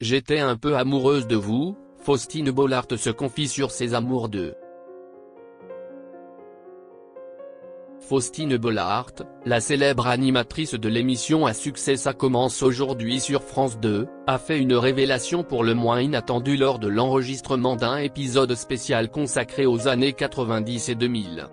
J'étais un peu amoureuse de vous, Faustine Bollaert se confie sur ses amours de Faustine Bollaert, la célèbre animatrice de l'émission à succès Ça commence aujourd'hui sur France 2, a fait une révélation pour le moins inattendue lors de l'enregistrement d'un épisode spécial consacré aux années 90 et 2000.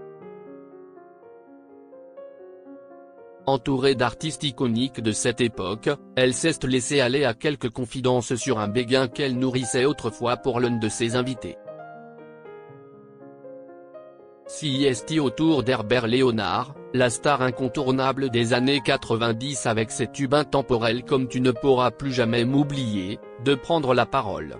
Entourée d'artistes iconiques de cette époque, elle s'est laissée aller à quelques confidences sur un béguin qu'elle nourrissait autrefois pour l'un de ses invités. CIST autour d'Herbert Léonard, la star incontournable des années 90 avec ses tubes intemporels comme Tu ne pourras plus jamais m'oublier, de prendre la parole.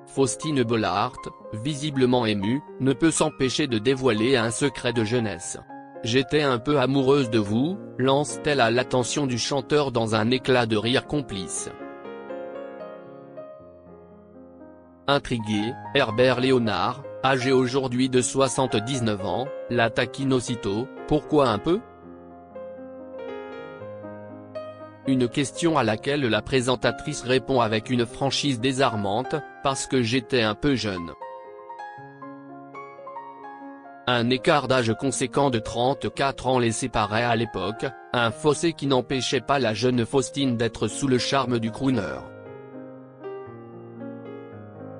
Faustine Bollaert, visiblement émue, ne peut s'empêcher de dévoiler un secret de jeunesse. J'étais un peu amoureuse de vous, lance-t-elle à l'attention du chanteur dans un éclat de rire complice. Intrigué, Herbert Léonard, âgé aujourd'hui de 79 ans, la taquine aussitôt, pourquoi un peu ? Une question à laquelle la présentatrice répond avec une franchise désarmante, parce que j'étais un peu jeune. Un écart d'âge conséquent de 34 ans les séparait à l'époque, un fossé qui n'empêchait pas la jeune Faustine d'être sous le charme du crooner.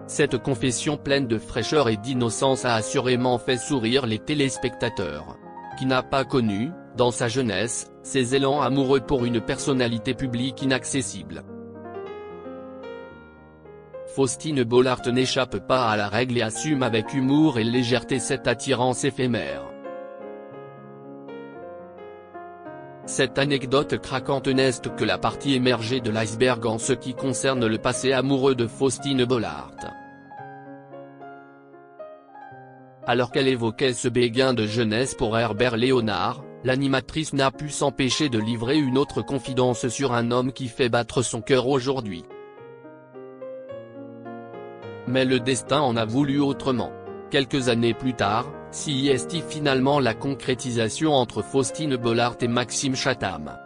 Cette confession pleine de fraîcheur et d'innocence a assurément fait sourire les téléspectateurs. Qui n'a pas connu, dans sa jeunesse, ces élans amoureux pour une personnalité publique inaccessible. Faustine Bollaert n'échappe pas à la règle et assume avec humour et légèreté cette attirance éphémère. Cette anecdote craquante n'est que la partie émergée de l'iceberg en ce qui concerne le passé amoureux de Faustine Bollaert. Alors qu'elle évoquait ce béguin de jeunesse pour Herbert Léonard, l'animatrice n'a pu s'empêcher de livrer une autre confidence sur un homme qui fait battre son cœur aujourd'hui. Mais le destin en a voulu autrement. Quelques années plus tard, CIST finalement la concrétisation entre Faustine Bollaert et Maxime Chatham.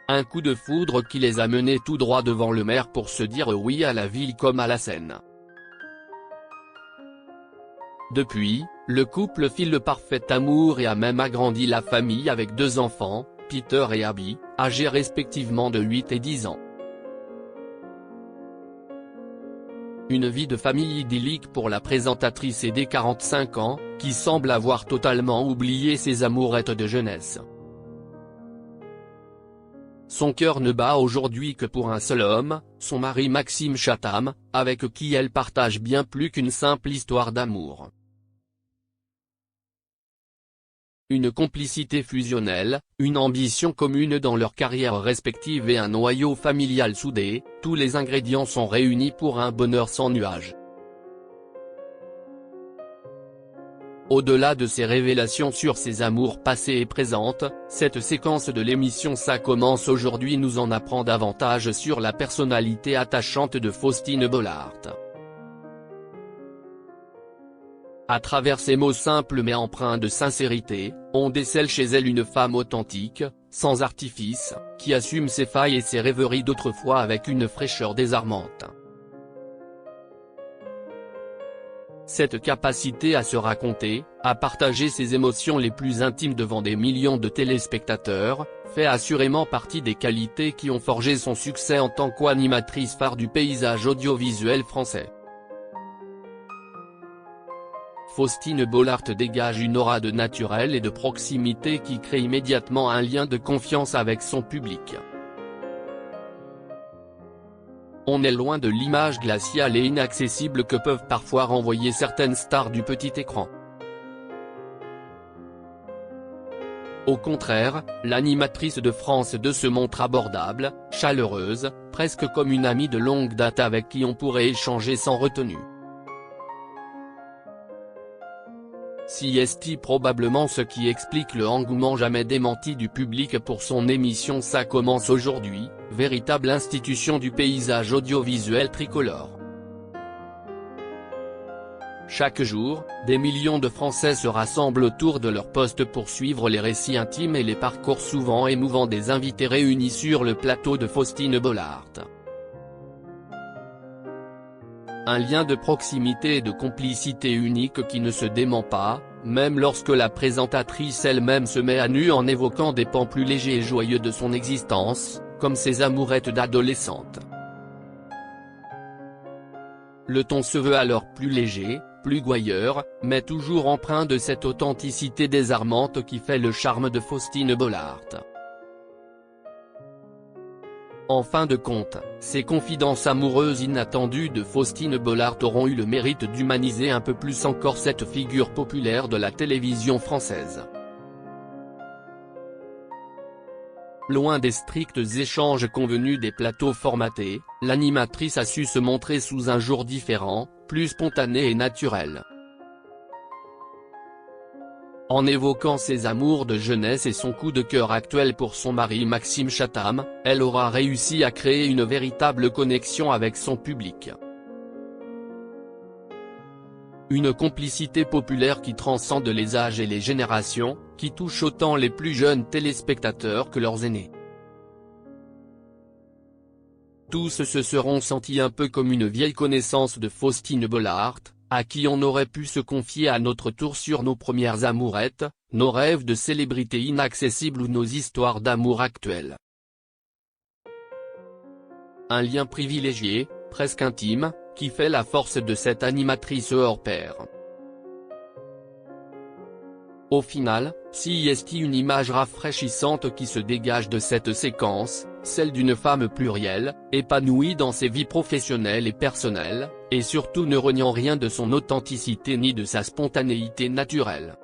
Un coup de foudre qui les a menés tout droit devant le maire pour se dire oui à la ville comme à la scène. Depuis, le couple file le parfait amour et a même agrandi la famille avec 2 enfants, Peter et Abby, âgés respectivement de 8 et 10 ans. Une vie de famille idyllique pour la présentatrice aînée 45 ans, qui semble avoir totalement oublié ses amourettes de jeunesse. Son cœur ne bat aujourd'hui que pour un seul homme, son mari Maxime Chatham, avec qui elle partage bien plus qu'une simple histoire d'amour. Une complicité fusionnelle, une ambition commune dans leurs carrières respectives et un noyau familial soudé, tous les ingrédients sont réunis pour un bonheur sans nuage. Au-delà de ces révélations sur ses amours passés et présentes, cette séquence de l'émission Ça commence aujourd'hui nous en apprend davantage sur la personnalité attachante de Faustine Bollaert. À travers ces mots simples mais empreints de sincérité, on décèle chez elle une femme authentique, sans artifice, qui assume ses failles et ses rêveries d'autrefois avec une fraîcheur désarmante. Cette capacité à se raconter, à partager ses émotions les plus intimes devant des millions de téléspectateurs, fait assurément partie des qualités qui ont forgé son succès en tant qu'animatrice phare du paysage audiovisuel français. Faustine Bollaert dégage une aura de naturel et de proximité qui crée immédiatement un lien de confiance avec son public. On est loin de l'image glaciale et inaccessible que peuvent parfois renvoyer certaines stars du petit écran. Au contraire, l'animatrice de France 2 se montre abordable, chaleureuse, presque comme une amie de longue date avec qui on pourrait échanger sans retenue. CIST probablement ce qui explique le engouement jamais démenti du public pour son émission Ça commence aujourd'hui, véritable institution du paysage audiovisuel tricolore. Chaque jour, des millions de Français se rassemblent autour de leur poste pour suivre les récits intimes et les parcours souvent émouvants des invités réunis sur le plateau de Faustine Bollaert. Un lien de proximité et de complicité unique qui ne se dément pas, même lorsque la présentatrice elle-même se met à nu en évoquant des pans plus légers et joyeux de son existence, comme ses amourettes d'adolescente. Le ton se veut alors plus léger, plus gouailleur, mais toujours empreint de cette authenticité désarmante qui fait le charme de Faustine Bollaert. En fin de compte, ces confidences amoureuses inattendues de Faustine Bollaert auront eu le mérite d'humaniser un peu plus encore cette figure populaire de la télévision française. Loin des stricts échanges convenus des plateaux formatés, l'animatrice a su se montrer sous un jour différent, plus spontané et naturel. En évoquant ses amours de jeunesse et son coup de cœur actuel pour son mari Maxime Chatham, elle aura réussi à créer une véritable connexion avec son public. Une complicité populaire qui transcende les âges et les générations, qui touche autant les plus jeunes téléspectateurs que leurs aînés. Tous se seront sentis un peu comme une vieille connaissance de Faustine Bollaert, à qui on aurait pu se confier à notre tour sur nos premières amourettes, nos rêves de célébrités inaccessibles ou nos histoires d'amour actuelles. Un lien privilégié, presque intime, qui fait la force de cette animatrice hors pair. Au final, si est une image rafraîchissante qui se dégage de cette séquence, celle d'une femme plurielle, épanouie dans ses vies professionnelles et personnelles, et surtout ne reniant rien de son authenticité ni de sa spontanéité naturelle.